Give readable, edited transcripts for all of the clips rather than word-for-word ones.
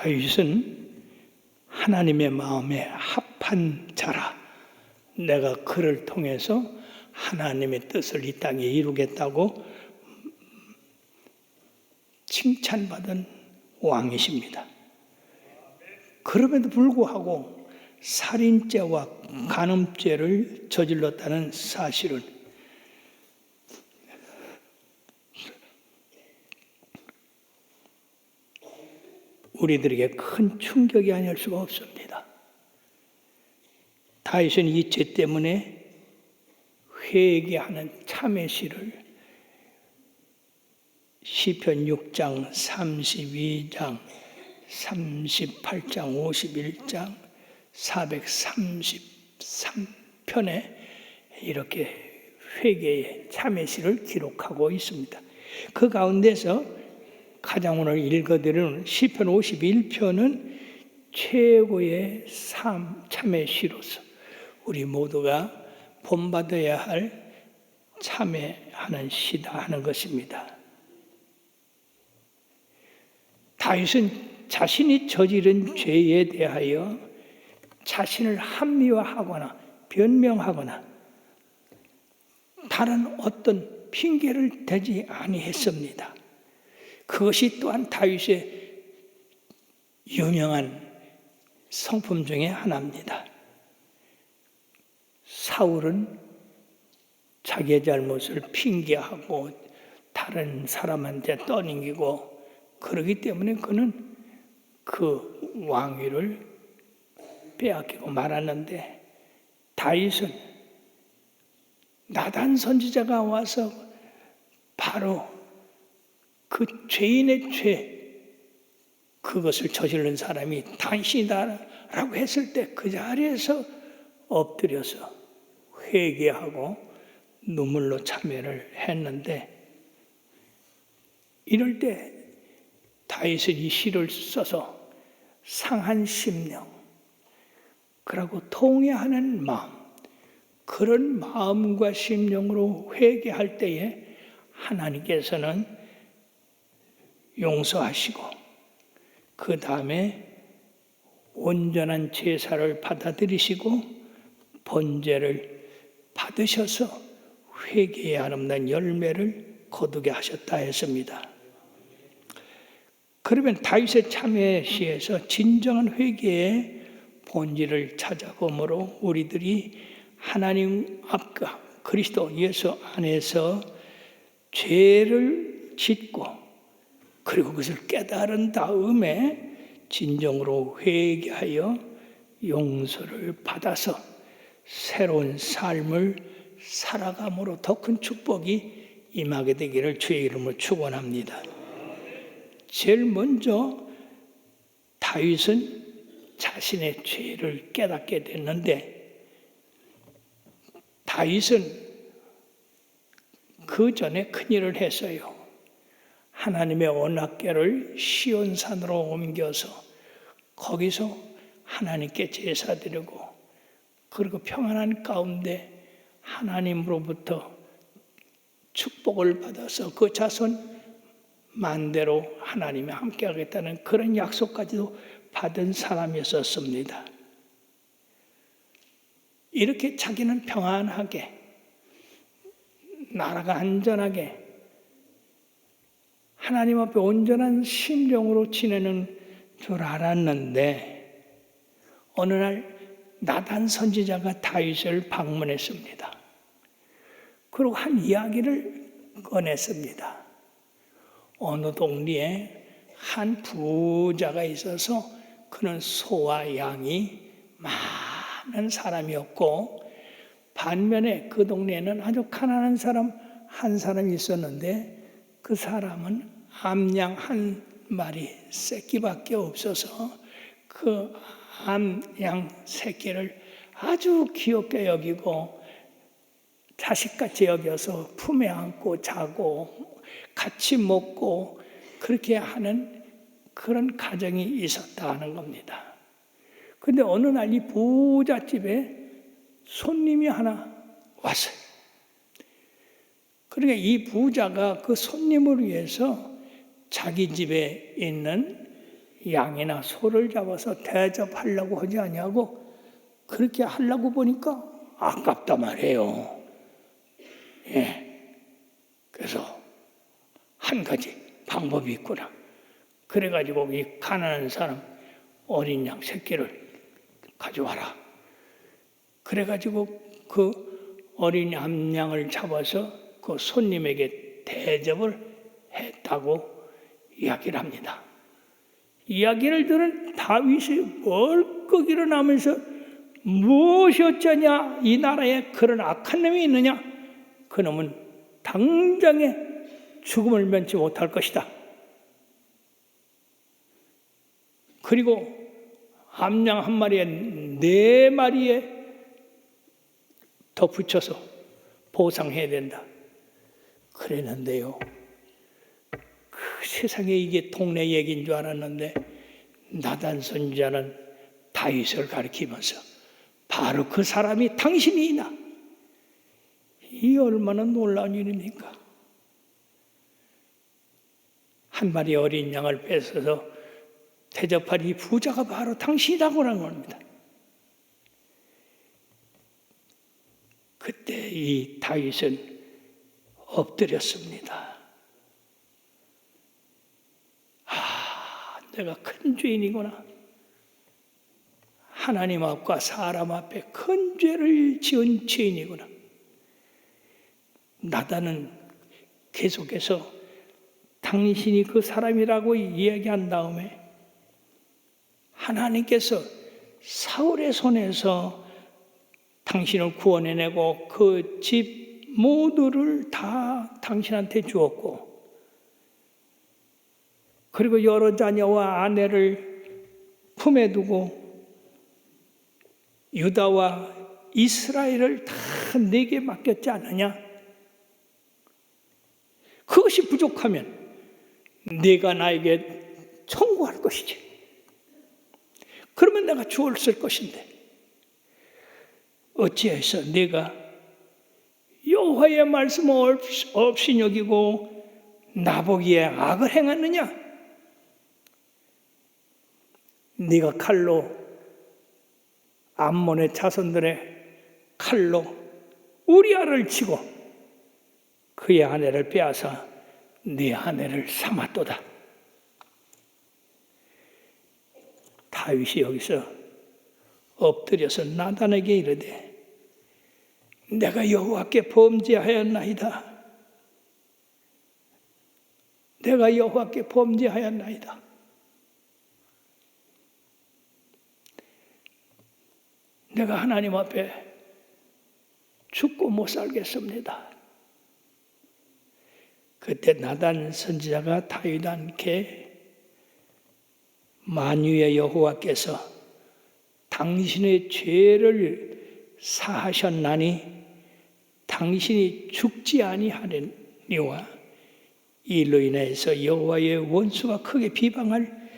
다윗은 하나님의 마음에 합한 자라, 내가 그를 통해서 하나님의 뜻을 이 땅에 이루겠다고 칭찬받은 왕이십니다. 그럼에도 불구하고 살인죄와 간음죄를 저질렀다는 사실은 우리들에게 큰 충격이 아닐 수가 없습니다. 다윗은 이 죄 때문에 회개하는 참회 시를 시편 6장, 32장, 38장, 51장, 433편에 이렇게 회개의 참회 시를 기록하고 있습니다. 그 가운데서 가장 오늘 읽어드리는 시편 51편은 최고의 참회 시로서 우리 모두가 본받아야 할 참회하는 시다 하는 것입니다. 다윗은 자신이 저지른 죄에 대하여 자신을 합리화하거나 변명하거나 다른 어떤 핑계를 대지 아니했습니다. 그것이 또한 다윗의 유명한 성품 중에 하나입니다. 사울은 자기의 잘못을 핑계하고 다른 사람한테 떠넘기고 그러기 때문에 그는 그 왕위를 빼앗기고 말았는데, 다윗은 나단 선지자가 와서 바로 그 죄인의 죄, 그것을 저지른 사람이 당신이다라고 했을 때 그 자리에서 엎드려서 회개하고 눈물로 참회를 했는데, 이럴 때 다윗은 이 시를 써서 상한 심령, 그리고 통회하는 마음, 그런 마음과 심령으로 회개할 때에 하나님께서는 용서하시고 그 다음에 온전한 제사를 받아들이시고 번제를 받으셔서 회개의 아름다운 열매를 거두게 하셨다 했습니다. 그러면 다윗의 참회 시에서 진정한 회개의 본질을 찾아보므로 우리들이 하나님 앞과 그리스도 예수 안에서 죄를 짓고 그리고 그것을 깨달은 다음에 진정으로 회개하여 용서를 받아서 새로운 삶을 살아감으로 더 큰 축복이 임하게 되기를 주의 이름으로 축원합니다. 제일 먼저 다윗은 자신의 죄를 깨닫게 됐는데, 다윗은 그 전에 큰일을 했어요. 하나님의 언약궤를 시온산으로 옮겨서 거기서 하나님께 제사드리고 그리고 평안한 가운데 하나님으로부터 축복을 받아서 그 자손 만대로 하나님이 함께 하겠다는 그런 약속까지도 받은 사람이었습니다. 이렇게 자기는 평안하게 나라가 안전하게 하나님 앞에 온전한 심령으로 지내는 줄 알았는데, 어느 날 나단 선지자가 다윗을 방문했습니다. 그리고 한 이야기를 꺼냈습니다. 어느 동리에 한 부자가 있어서 그는 소와 양이 많은 사람이었고, 반면에 그 동네에는 아주 가난한 사람 한 사람이 있었는데 그 사람은 암양 한 마리 새끼밖에 없어서 그 암양 새끼를 아주 귀엽게 여기고 자식같이 여겨서 품에 안고 자고 같이 먹고 그렇게 하는 그런 가정이 있었다 하는 겁니다. 그런데 어느 날 이 부잣집에 손님이 하나 왔어요. 그러니까 이 부자가 그 손님을 위해서 자기 집에 있는 양이나 소를 잡아서 대접하려고 하지 아니하고 그렇게 하려고 보니까 아깝단 말이에요. 예. 그래서 한 가지 방법이 있구나. 그래가지고 이 가난한 사람 어린 양 새끼를 가져와라. 그래가지고 그 어린 양을 잡아서 그 손님에게 대접을 했다고 이야기를 합니다. 이야기를 들은 다윗이 벌컥 일어나면서 무엇이 어쩌냐, 이 나라에 그런 악한 놈이 있느냐, 그놈은 당장에 죽음을 면치 못할 것이다. 그리고 암양 한 마리에 4마리에 더 붙여서 보상해야 된다. 그랬는데요, 그 세상에 이게 동네 얘기인 줄 알았는데 나단 선지자는 다윗을 가리키면서 바로 그 사람이 당신이나. 이 얼마나 놀라운 일입니까? 한 마리 어린 양을 뺏어서 대접할 이 부자가 바로 당신이라고 하는 겁니다. 그때 이 다윗은 엎드렸습니다. 내가 큰 죄인이구나. 하나님 앞과 사람 앞에 큰 죄를 지은 죄인이구나. 나단은 계속해서 당신이 그 사람이라고 이야기한 다음에 하나님께서 사울의 손에서 당신을 구원해내고 그 집 모두를 다 당신한테 주었고, 그리고 여러 자녀와 아내를 품에 두고 유다와 이스라엘을 다 내게 맡겼지 않느냐? 그것이 부족하면 네가 나에게 청구할 것이지. 그러면 내가 주었을 것인데 어찌해서 네가 여호와의 말씀을 없이 여기고 나보기에 악을 행하느냐? 네가 칼로 암몬의 자손들의 칼로 우리아를 치고 그의 아내를 빼앗아 네 아내를 삼았도다. 다윗이 여기서 엎드려서 나단에게 이르되 내가 여호와께 범죄하였나이다. 내가 여호와께 범죄하였나이다. 내가 하나님 앞에 죽고 못 살겠습니다. 그때 나단 선지자가 다윗에게 만유의 여호와께서 당신의 죄를 사하셨나니 당신이 죽지 아니하려니와 이로 인해서 여호와의 원수가 크게 비방할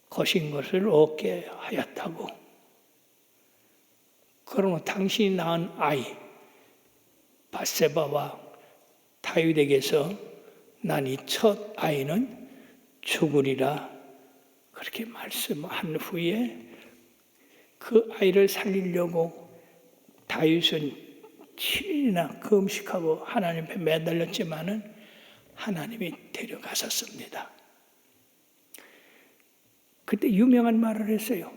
것인 것을 얻게 하였다고. 그러므로 당신이 낳은 아이 밧세바와 다윗에게서 난 이 첫 아이는 죽으리라 그렇게 말씀한 후에 그 아이를 살리려고 다윗은 7일이나 금식하고 하나님 앞에 매달렸지만은 하나님이 데려가셨습니다. 그때 유명한 말을 했어요.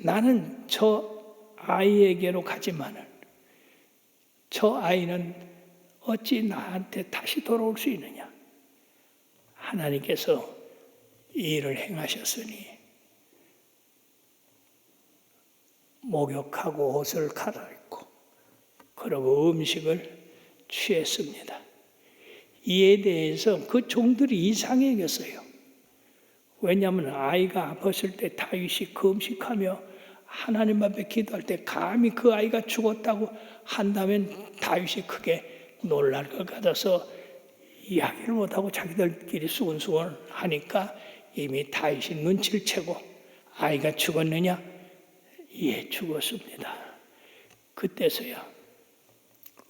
나는 저 아이에게로 가지만은 저 아이는 어찌 나한테 다시 돌아올 수 있느냐? 하나님께서 이 일을 행하셨으니 목욕하고 옷을 갈아입고 그러고 음식을 취했습니다. 이에 대해서 그 종들이 이상히 여겼어요. 왜냐하면 아이가 아팠을 때 다윗이 금식하며 하나님 앞에 기도할 때 감히 그 아이가 죽었다고 한다면 다윗이 크게 놀랄 것 같아서 이야기를 못하고 자기들끼리 수근수근 하니까 이미 다윗이 눈치를 채고 아이가 죽었느냐? 예, 죽었습니다. 그때서야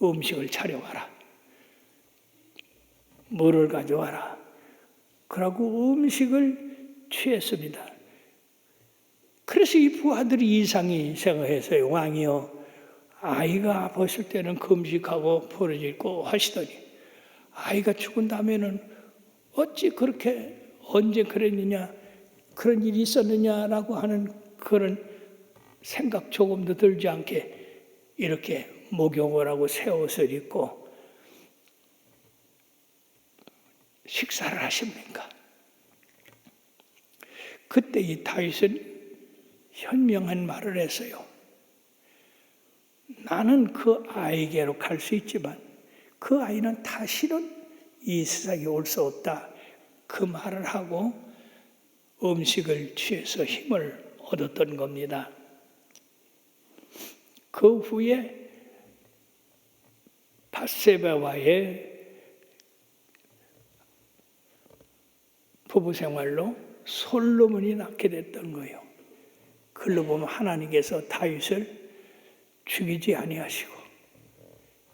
음식을 차려와라. 물을 가져와라. 그러고 음식을 취했습니다. 그래서 이 부하들이 이상히 생각했어요. 왕이요, 아이가 벗을 때는 금식하고 부르짖고 하시더니 아이가 죽은 다음에는 어찌 그렇게 언제 그랬느냐, 그런 일이 있었느냐라고 하는 그런 생각 조금도 들지 않게 이렇게 목욕을 하고 새 옷을 입고 식사를 하십니까? 그때 이 다윗은 현명한 말을 했어요. 나는 그 아이에게로 갈 수 있지만 그 아이는 다시는 이 세상에 올 수 없다. 그 말을 하고 음식을 취해서 힘을 얻었던 겁니다. 그 후에 밧세바와의 부부 생활로 솔로몬이 낳게 됐던 거예요. 글로 보면 하나님께서 다윗을 죽이지 아니하시고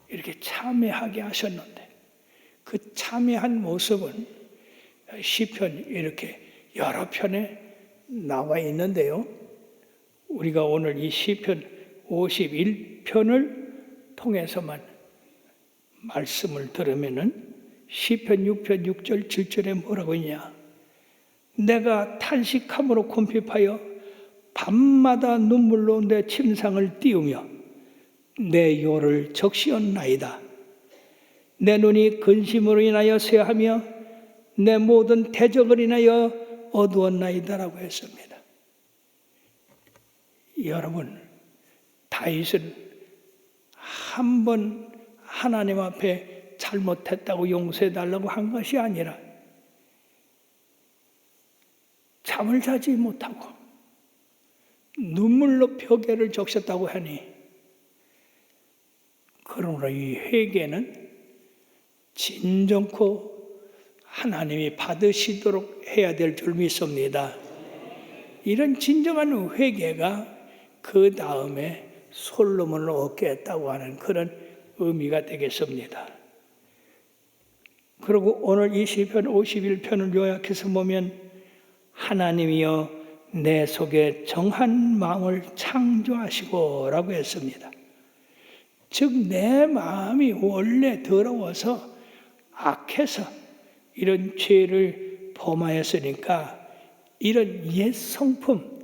이렇게 참회하게 하셨는데 그 참회한 모습은 시편 이렇게 여러 편에 나와 있는데요. 우리가 오늘 이 시편 51편을 통해서만 말씀을 들으면은 시편 6편 6절 7절에 뭐라고 있냐? 내가 탄식함으로 궁핍하여 밤마다 눈물로 내 침상을 띄우며 내 요를 적시었나이다. 내 눈이 근심으로 인하여 쇠하며 내 모든 대적을 인하여 어두웠나이다라고 했습니다. 여러분, 다윗은 한 번 하나님 앞에 잘못했다고 용서해달라고 한 것이 아니라 잠을 자지 못하고 눈물로 벽에를 적셨다고 하니, 그러므로 이 회개는 진정코 하나님이 받으시도록 해야 될 줄 믿습니다. 이런 진정한 회개가 그 다음에 솔로몬을 얻게 했다고 하는 그런 의미가 되겠습니다. 그리고 오늘 이 시편 51편을 요약해서 보면 하나님이여 내 속에 정한 마음을 창조하시고 라고 했습니다. 즉 내 마음이 원래 더러워서 악해서 이런 죄를 범하였으니까 이런 옛 성품,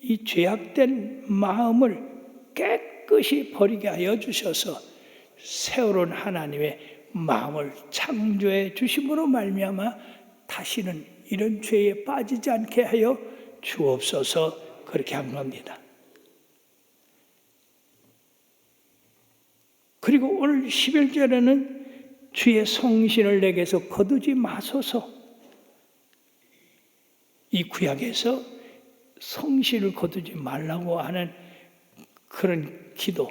이 죄악된 마음을 깨끗이 버리게 하여 주셔서 새로운 하나님의 마음을 창조해 주심으로 말미암아 다시는 이런 죄에 빠지지 않게 하여 주옵소서. 그렇게 한 겁니다. 그리고 오늘 11절에는 주의 성신을 내게서 거두지 마소서. 이 구약에서 성신을 거두지 말라고 하는 그런 기도,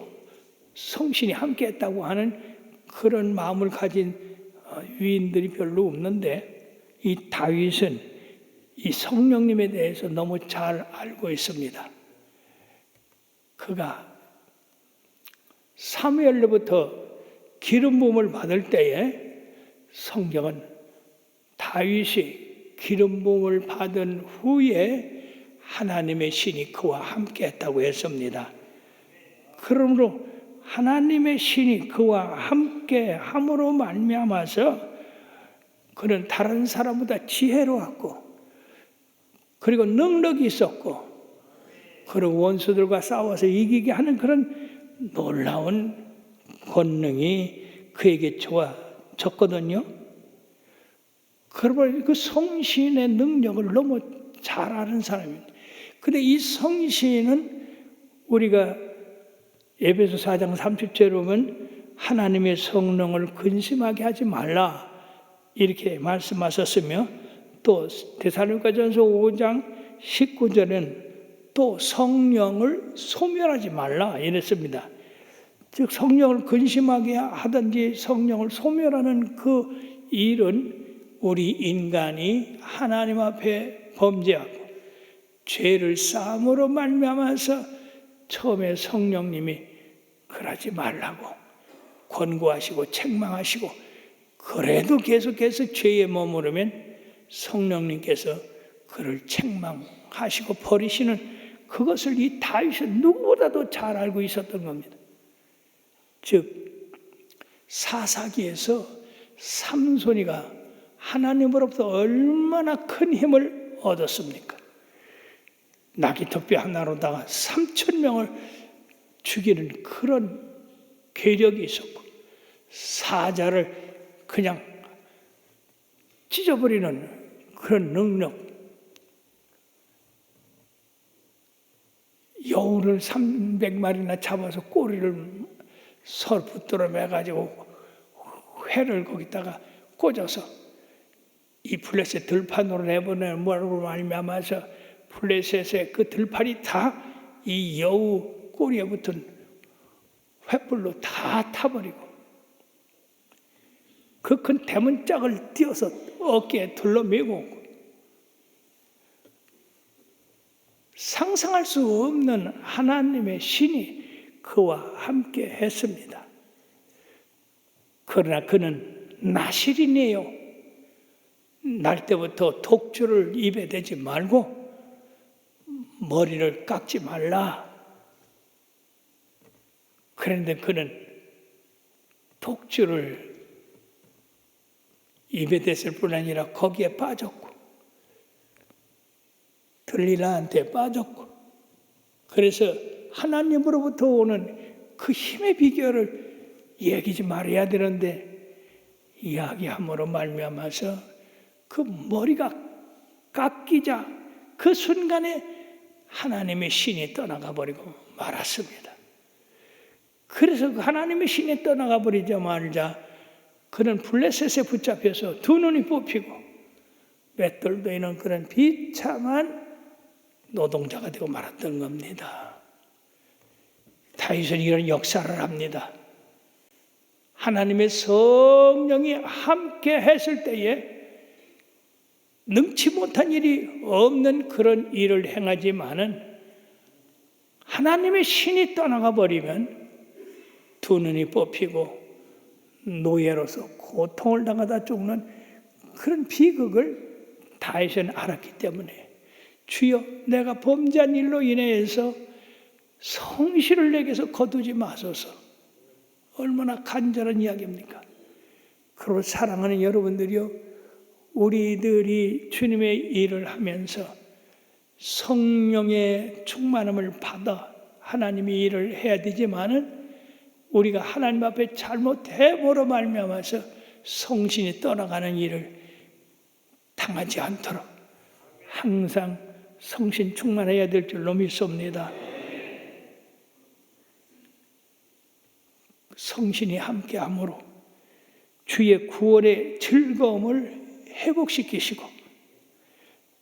성신이 함께 했다고 하는 그런 마음을 가진 위인들이 별로 없는데 이 다윗은 이 성령님에 대해서 너무 잘 알고 있습니다. 그가 사무엘로부터 기름 부음을 받을 때에 성경은 다윗이 기름 부음을 받은 후에 하나님의 신이 그와 함께 했다고 했습니다. 그러므로 하나님의 신이 그와 함께 함으로 말미암아서 그는 다른 사람보다 지혜로웠고 그리고 능력이 있었고 그리고 원수들과 싸워서 이기게 하는 그런 놀라운 권능이 그에게 주어졌거든요. 그러므로 그 성신의 능력을 너무 잘 아는 사람입니다. 근데 이 성신은 우리가 에베소 4장 30절에 보면 하나님의 성령을 근심하게 하지 말라 이렇게 말씀하셨으며 또 데살로니가전서 5장 19절은 또 성령을 소멸하지 말라 이랬습니다. 즉 성령을 근심하게 하든지 성령을 소멸하는 그 일은 우리 인간이 하나님 앞에 범죄하고 죄를 쌓음으로 말미암아서 처음에 성령님이 그러지 말라고 권고하시고 책망하시고 그래도 계속해서 죄에 머무르면 성령님께서 그를 책망하시고 버리시는 그것을 이 다윗은 누구보다도 잘 알고 있었던 겁니다. 즉 사사기에서 삼손이가 하나님으로부터 얼마나 큰 힘을 얻었습니까? 나귀토끼 하나로다가 3,000명을 죽이는 그런 괴력이 있었고 사자를 그냥 찢어버리는 그런 능력, 여우를 300마리나 잡아서 꼬리를 서로 붙들어 매가지고 회를 거기다가 꽂아서 이 블레셋 들판으로 내보내는 뭐라고 말미암아서 블레셋의 그 들판이 다 이 여우 꼬리에 붙은 횃불로 다 타버리고 그 큰 대문짝을 띄어서 어깨에 둘러매고 상상할 수 없는 하나님의 신이 그와 함께 했습니다. 그러나 그는 나실이네요. 날 때부터 독주를 입에 대지 말고 머리를 깎지 말라. 그런데 그는 독주를 입에 댔을 뿐 아니라 거기에 빠졌고 들릴라한테 빠졌고 그래서 하나님으로부터 오는 그 힘의 비결을 얘기지 말아야 되는데 이야기함으로 말미암아서 그 머리가 깎이자 그 순간에 하나님의 신이 떠나가 버리고 말았습니다. 그래서 그 하나님의 신이 떠나가 버리자마자 그는 블레셋에 붙잡혀서 두 눈이 뽑히고 맷돌도 있는 그런 비참한 노동자가 되고 말았던 겁니다. 다윗은 이런 역사를 합니다. 하나님의 성령이 함께 했을 때에 능치 못한 일이 없는 그런 일을 행하지만은 하나님의 신이 떠나가 버리면 두 눈이 뽑히고 노예로서 고통을 당하다 죽는 그런 비극을 다윗은 알았기 때문에 주여 내가 범죄한 일로 인해서 성실을 내게서 거두지 마소서. 얼마나 간절한 이야기입니까? 그리고 사랑하는 여러분들이요, 우리들이 주님의 일을 하면서 성령의 충만함을 받아 하나님의 일을 해야 되지만은 우리가 하나님 앞에 잘못해보러 말미암아서 성신이 떠나가는 일을 당하지 않도록 항상 성신 충만해야 될 줄로 믿습니다. 성신이 함께함으로 주의 구원의 즐거움을 회복시키시고,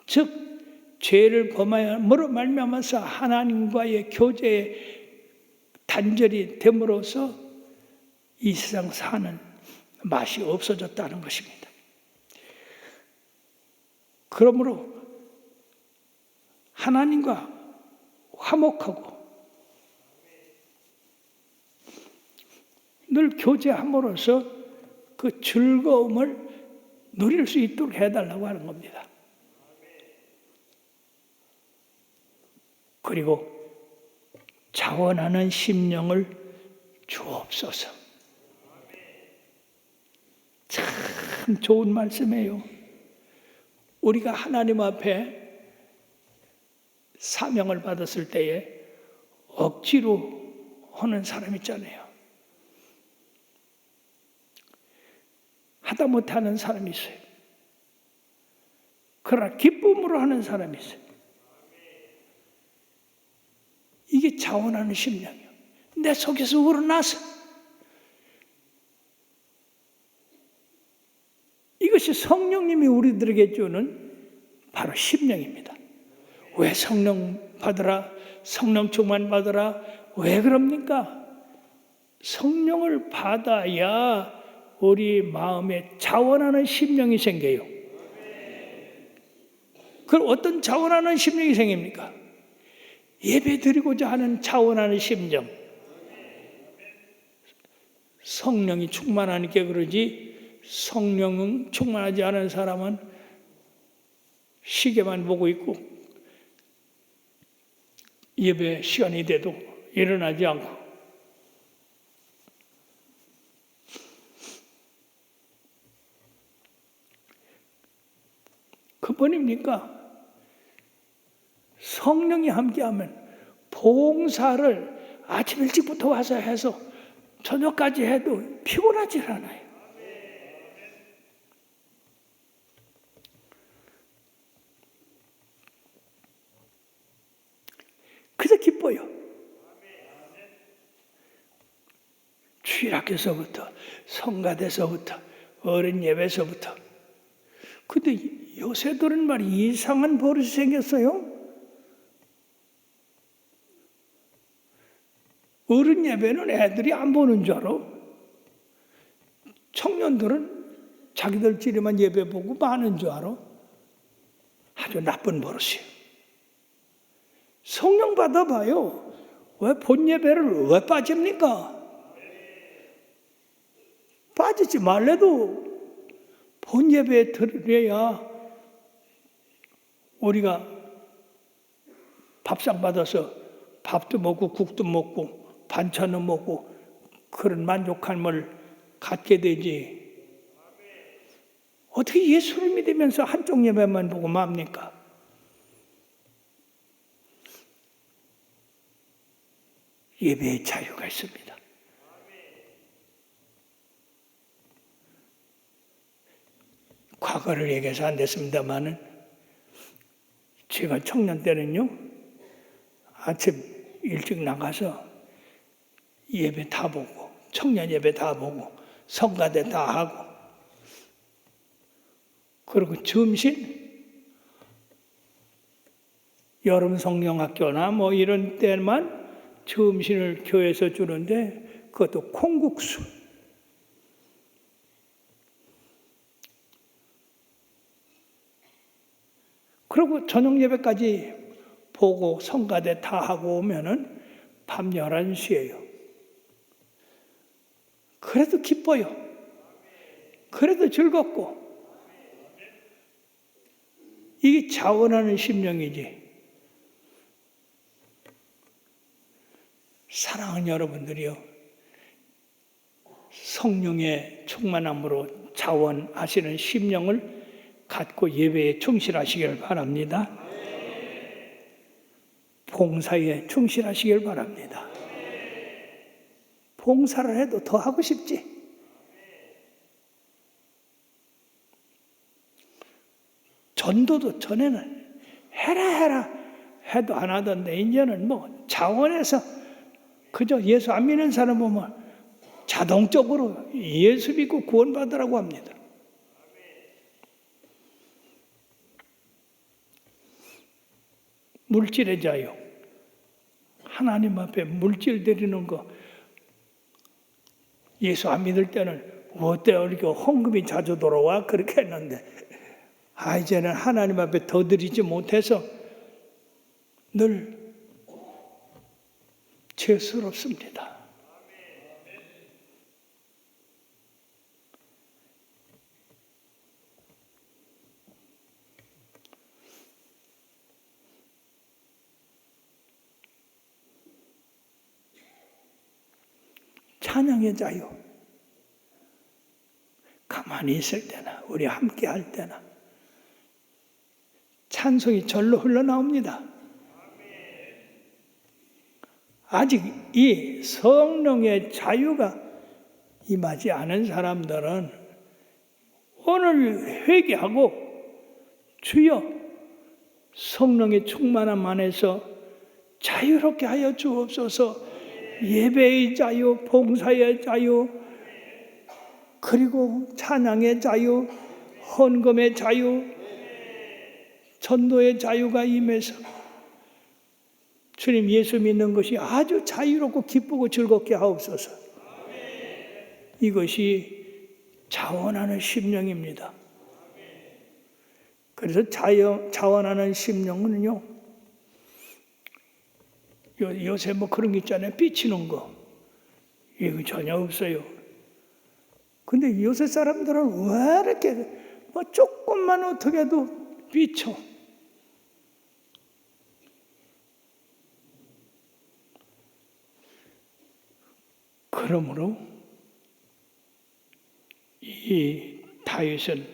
즉 죄를 범함으로 말미암아서 하나님과의 교제에 단절이 됨으로써 이 세상 사는 맛이 없어졌다는 것입니다. 그러므로 하나님과 화목하고 늘 교제함으로써 그 즐거움을 누릴 수 있도록 해달라고 하는 겁니다. 그리고 자원하는 심령을 주옵소서. 참 좋은 말씀이에요. 우리가 하나님 앞에 사명을 받았을 때에 억지로 하는 사람 있잖아요. 하다 못하는 사람이 있어요. 그러나 기쁨으로 하는 사람이 있어요. 이게 자원하는 심령이에요. 내 속에서 우러나서 이것이 성령님이 우리들에게 주는 바로 심령입니다. 왜 성령 받으라, 성령 충만 받으라, 왜 그럽니까? 성령을 받아야 우리 마음에 자원하는 심령이 생겨요. 그럼 어떤 자원하는 심령이 생깁니까? 예배 드리고자 하는 자원하는 심령. 성령이 충만하니까 그러지, 성령은 충만하지 않은 사람은 시계만 보고 있고 예배 시간이 돼도 일어나지 않고 그뿐입니까? 성령이 함께하면 봉사를 아침 일찍부터 와서 해서 저녁까지 해도 피곤하지 않아요. 그래서 기뻐요. 주일학교에서부터 성가대서부터 어른 예배서부터. 근데 요새들은 말이 이상한 버릇이 생겼어요. 어른 예배는 애들이 안 보는 줄 알아. 청년들은 자기들끼리만 예배 보고 마는 줄 알아. 아주 나쁜 버릇이에요. 성령 받아봐요. 왜 본 예배를 왜 빠집니까? 빠지지 말래도 본 예배에 들어야 우리가 밥상 받아서 밥도 먹고 국도 먹고 반찬은 먹고 그런 만족함을 갖게 되지. 어떻게 예수를 믿으면서 한쪽 예배만 보고 맙니까? 예배의 자유가 있습니다. 과거를 얘기해서 안 됐습니다만은 제가 청년 때는요, 아침 일찍 나가서 예배 다 보고 청년 예배 다 보고 성가대 다 하고 그리고 점심 여름 성령학교나 뭐 이런 때만 점심을 교회에서 주는데 그것도 콩국수. 그리고 저녁 예배까지 보고 성가대 다 하고 오면은 밤 11시예요. 그래도 기뻐요. 그래도 즐겁고. 이게 자원하는 심령이지. 사랑하는 여러분들이요. 성령의 충만함으로 자원하시는 심령을 갖고 예배에 충실하시길 바랍니다. 봉사에 충실하시길 바랍니다. 봉사를 해도 더 하고 싶지. 전도도 전에는 해라 해도 안 하던데 이제는 뭐 자원해서 그저 예수 안 믿는 사람 보면 자동적으로 예수 믿고 구원받으라고 합니다. 물질의 자유. 하나님 앞에 물질 드리는 거 예수 안 믿을 때는 어때 이렇게 헌금이 자주 돌아와 그렇게 했는데 이제는 하나님 앞에 더 드리지 못해서 늘 죄스럽습니다. 찬양의 자유. 가만히 있을 때나 우리 함께 할 때나 찬송이 절로 흘러나옵니다. 아직 이 성령의 자유가 임하지 않은 사람들은 오늘 회개하고 주여 성령의 충만함 안에서 자유롭게 하여 주옵소서. 예배의 자유, 봉사의 자유, 그리고 찬양의 자유, 헌금의 자유, 전도의 자유가 임해서 주님 예수 믿는 것이 아주 자유롭고 기쁘고 즐겁게 하옵소서. 이것이 자원하는 심령입니다. 그래서 자원하는 심령은요, 요새 뭐 그런 게 있잖아요. 삐치는 거. 이거 전혀 없어요. 근데 요새 사람들은 왜 이렇게 뭐 조금만 어떻게 해도 삐쳐. 그러므로 이 다윗은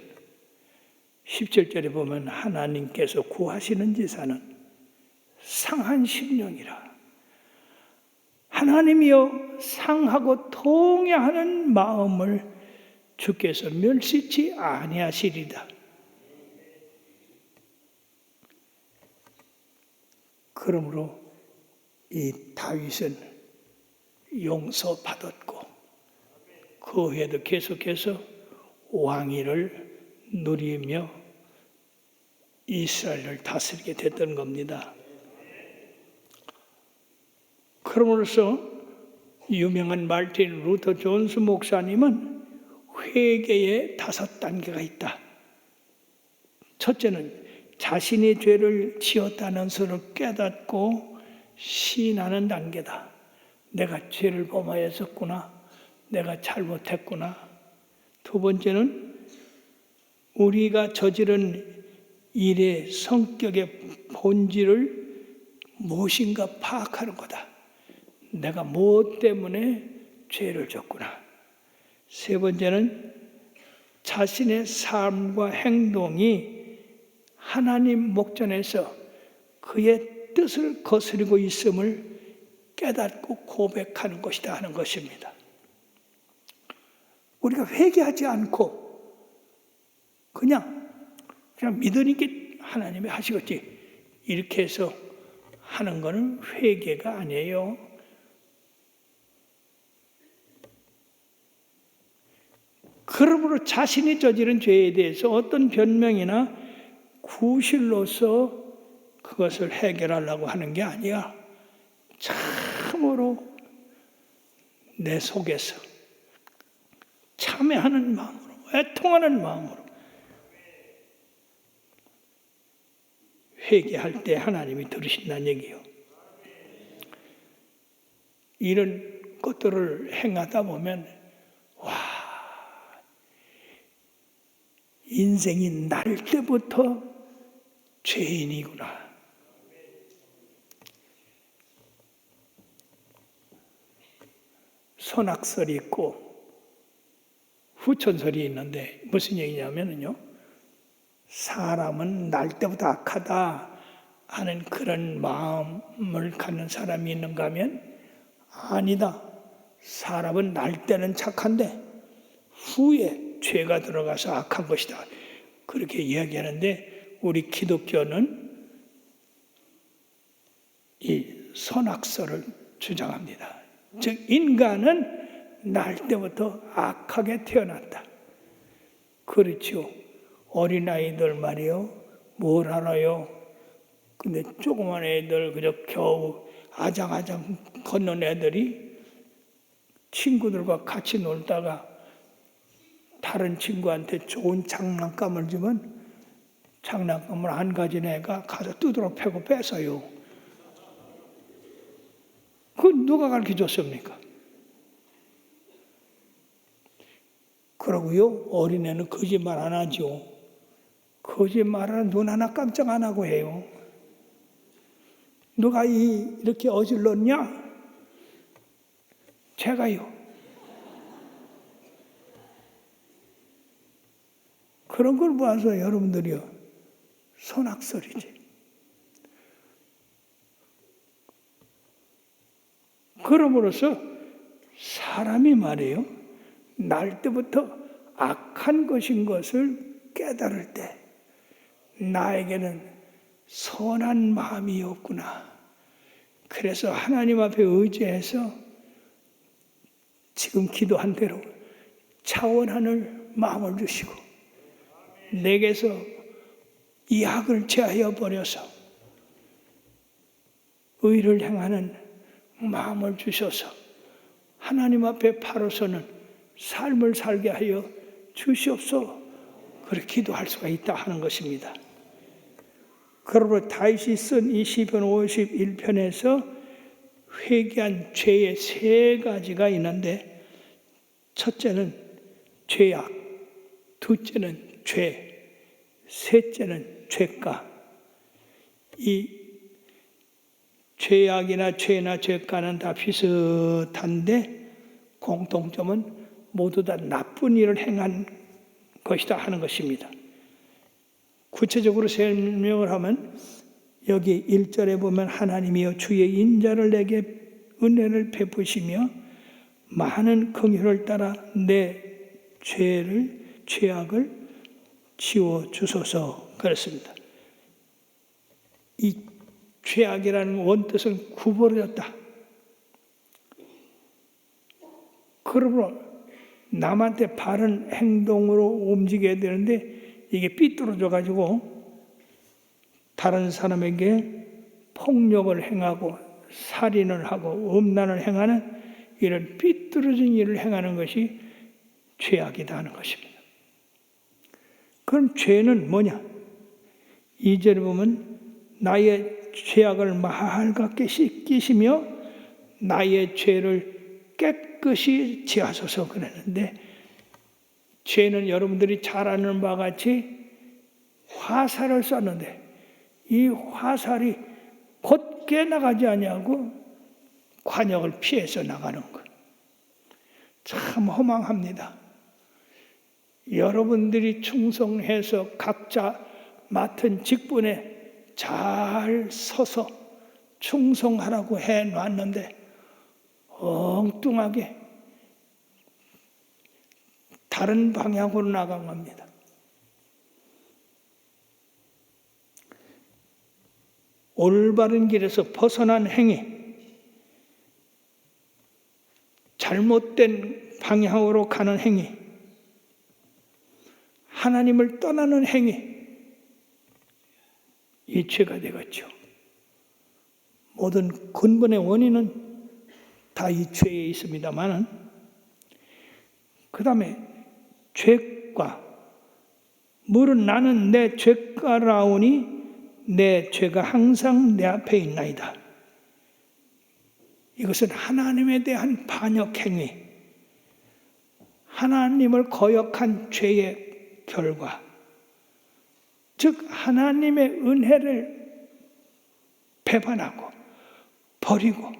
17절에 보면 하나님께서 구하시는 제사는 상한 심령이라. 하나님이여 상하고 통회하는 마음을 주께서 멸시치 아니하시리다. 그러므로 이 다윗은 용서받았고 그 후에도 계속해서 왕위를 누리며 이스라엘을 다스리게 됐던 겁니다. 그러므로서 유명한 마르틴 루터 존스 목사님은 회개의 5단계가 있다. 첫째는 자신이 죄를 지었다는 것을 깨닫고 시인하는 단계다. 내가 죄를 범하였었구나. 내가 잘못했구나. 두 번째는 우리가 저지른 일의 성격의 본질을 무엇인가 파악하는 거다. 내가 무엇 때문에 죄를 졌구나. 세 번째는 자신의 삶과 행동이 하나님 목전에서 그의 뜻을 거스르고 있음을 깨닫고 고백하는 것이다 하는 것입니다. 우리가 회개하지 않고 그냥 믿으니까 하나님이 하시겠지 이렇게 해서 하는 것은 회개가 아니에요. 그러므로 자신이 저지른 죄에 대해서 어떤 변명이나 구실로서 그것을 해결하려고 하는 게 아니야. 참으로 내 속에서 참회하는 마음으로, 애통하는 마음으로 회개할 때 하나님이 들으신다는 얘기요. 이런 것들을 행하다 보면 와, 인생이 날 때부터 죄인이구나. 선악설이 있고 후천설이 있는데 무슨 얘기냐면요, 사람은 날 때부터 악하다 하는 그런 마음을 갖는 사람이 있는가 하면 아니다. 사람은 날 때는 착한데 후에 죄가 들어가서 악한 것이다. 그렇게 이야기하는데 우리 기독교는 이 선악설을 주장합니다. 즉 인간은 날 때부터 악하게 태어났다. 그렇죠. 어린아이들 말이요, 뭘 알아요? 근데 조그만 애들 그저 겨우 아장아장 걷는 애들이 친구들과 같이 놀다가 다른 친구한테 좋은 장난감을 주면 장난감을 안 가진 애가 가서 두드러 패고 뺏어요. 그건 누가 가르쳐줬습니까? 그러고요, 어린애는 거짓말 안 하죠. 거짓말은 눈 하나 깜짝 안 하고 해요. 누가 이렇게 어질렀냐? 제가요. 그런 걸 보아서 여러분들이요, 선악설이지. 그러므로서 사람이 말이에요, 날 때부터 악한 것인 것을 깨달을 때 나에게는 선한 마음이 없구나. 그래서 하나님 앞에 의지해서 지금 기도한 대로 차원하는 마음을 주시고 내게서 이 악을 제하여 버려서 의를 행하는 마음을 주셔서 하나님 앞에 바로서는 삶을 살게 하여 주시옵소서. 그렇게 기도할 수가 있다 하는 것입니다. 그러므로 다윗이 쓴 이 시편 51편에서 회개한 죄의 3가지가 있는데, 첫째는 죄악, 둘째는 죄, 셋째는 죄가. 이 죄악이나 죄나 죄가는 다 비슷한데 공통점은 모두 다 나쁜 일을 행한 것이다 하는 것입니다. 구체적으로 설명을 하면 여기 1절에 보면 하나님이여 주의 인자를 내게 은혜를 베푸시며 많은 긍휼을 따라 내 죄악을 지워 주소서 그랬습니다. 이 죄악이라는 원뜻은 구부러졌다. 그러므로 남한테 바른 행동으로 움직여야 되는데 이게 삐뚤어져 가지고 다른 사람에게 폭력을 행하고 살인을 하고 음란을 행하는 이런 삐뚤어진 일을 행하는 것이 죄악이다 하는 것입니다. 그럼 죄는 뭐냐? 2절에 보면 나의 죄악을 마할같게 씻기시며 나의 죄를 깨끗이 지하소서 그랬는데, 죄는 여러분들이 잘 아는 바와 같이 화살을 쐈는데 이 화살이 곧게 나가지 아니하고 관역을 피해서 나가는 것. 참 허망합니다. 여러분들이 충성해서 각자 맡은 직분에 잘 서서 충성하라고 해놨는데 엉뚱하게 다른 방향으로 나간 겁니다. 올바른 길에서 벗어난 행위, 잘못된 방향으로 가는 행위, 하나님을 떠나는 행위, 이 죄가 되겠죠. 모든 근본의 원인은 다 이 죄에 있습니다만은, 그 다음에 죄과, 물은 나는 내 죄가라오니 내 죄가 항상 내 앞에 있나이다. 이것은 하나님에 대한 반역 행위, 하나님을 거역한 죄의 결과, 즉 하나님의 은혜를 배반하고 버리고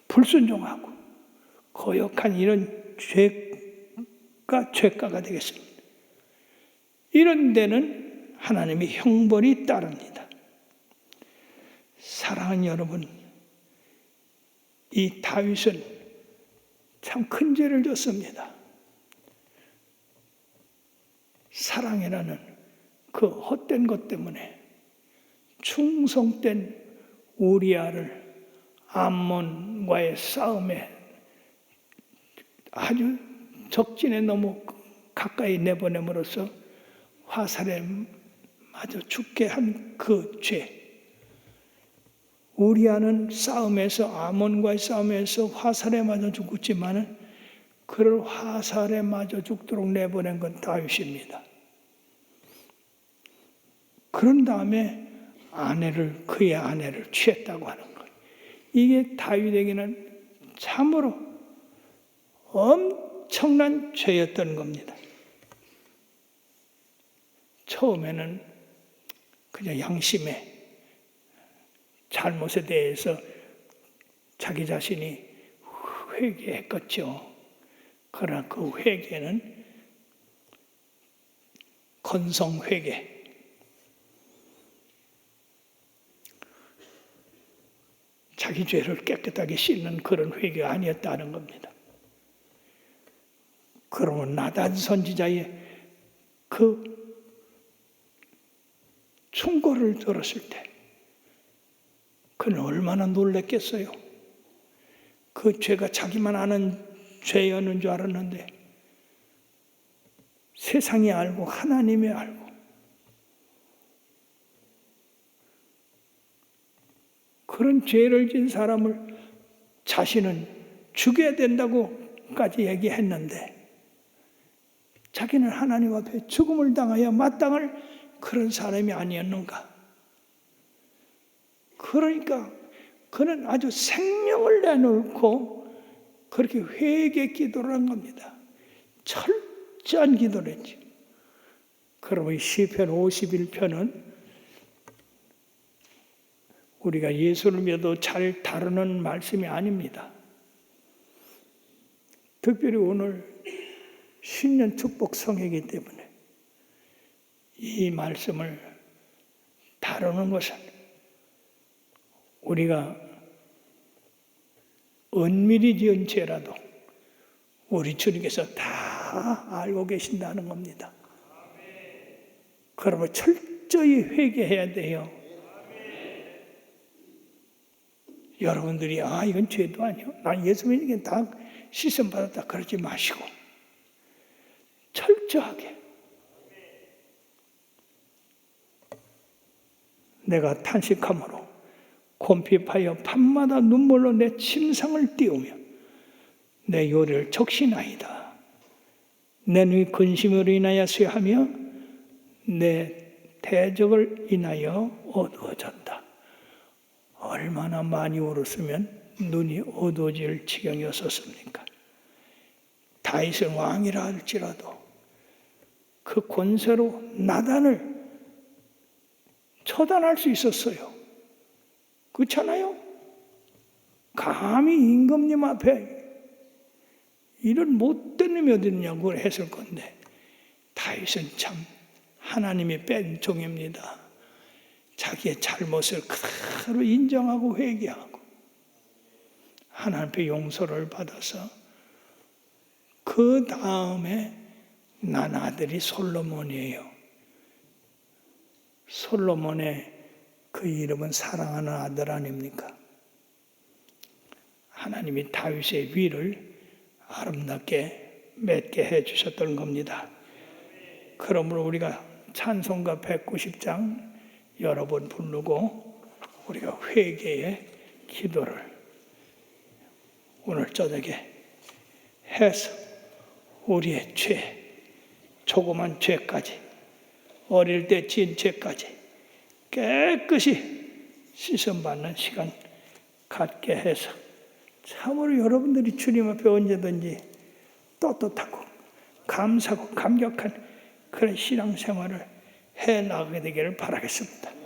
불순종하고 거역한 이런 죄가가 되겠습니다. 이런 데는 하나님의 형벌이 따릅니다. 사랑하는 여러분, 이 다윗은 참 큰 죄를 졌습니다. 사랑이라는 그 헛된 것 때문에 충성된 우리아를 암몬과의 싸움에 아주 적진에 너무 가까이 내보냄으로써 화살에 맞아 죽게 한 그 죄. 우리아는 싸움에서, 암몬과의 싸움에서 화살에 맞아 죽었지만은 그를 화살에 맞아 죽도록 내보낸 건 다윗입니다. 그런 다음에 그의 아내를 취했다고 하는 것. 이게 다윗에게는 참으로 엄청난 죄였던 겁니다. 처음에는 그냥 양심에 잘못에 대해서 자기 자신이 회개했겠죠. 그러나 그 회개는 건성회개, 자기 죄를 깨끗하게 씻는 그런 회개가 아니었다는 겁니다. 그러면 나단 선지자의 그 충고를 들었을 때 그는 얼마나 놀랐겠어요. 그 죄가 자기만 아는 죄였는 줄 알았는데 세상이 알고 하나님이 알고 그런 죄를 진 사람을 자신은 죽여야 된다고까지 얘기했는데 자기는 하나님 앞에 죽음을 당해야 마땅할 그런 사람이 아니었는가. 그러니까 그는 아주 생명을 내놓고 그렇게 회개 기도를 한 겁니다. 철저한 기도를 했죠. 그러면 시편 51편은 우리가 예수를 믿어도 잘 다루는 말씀이 아닙니다. 특별히 오늘 신년 축복 성회이기 때문에 이 말씀을 다루는 것은 우리가 은밀히 지은 죄라도 우리 주님께서 다 알고 계신다는 겁니다. 그러면 철저히 회개해야 돼요. 여러분들이 이건 죄도 아니요, 난 예수 믿으니까 다 씻음 받았다 그러지 마시고 철저하게 내가 탄식함으로 곰핍하여 밤마다 눈물로 내 침상을 띄우며 내 요리를 적시나이다. 내 눈이 근심으로 인하여 쇠하며 내 대적을 인하여 어두워졌다. 얼마나 많이 울었으면 눈이 어두워질 지경이었었습니까? 다윗은 왕이라 할지라도 그 권세로 나단을 처단할 수 있었어요. 그렇잖아요? 감히 임금님 앞에 이런 못된 놈이 어디 있냐고 했을 건데 다윗은 참 하나님이 뺀 종입니다. 자기의 잘못을 그대로 인정하고 회개하고 하나님 앞에 용서를 받아서 그 다음에 난 아들이 솔로몬이에요. 솔로몬의 그 이름은 사랑하는 아들 아닙니까? 하나님이 다윗의 위를 아름답게 맺게 해주셨던 겁니다. 그러므로 우리가 찬송가 190장 여러 번 부르고 우리가 회개의 기도를 오늘 저녁에 해서 우리의 죄, 조그만 죄까지 어릴 때 지은 죄까지 깨끗이 씻음받는 시간 갖게 해서 참으로 여러분들이 주님 앞에 언제든지 떳떳하고 감사하고 감격한 그런 신앙생활을 해나가게 되기를 바라겠습니다.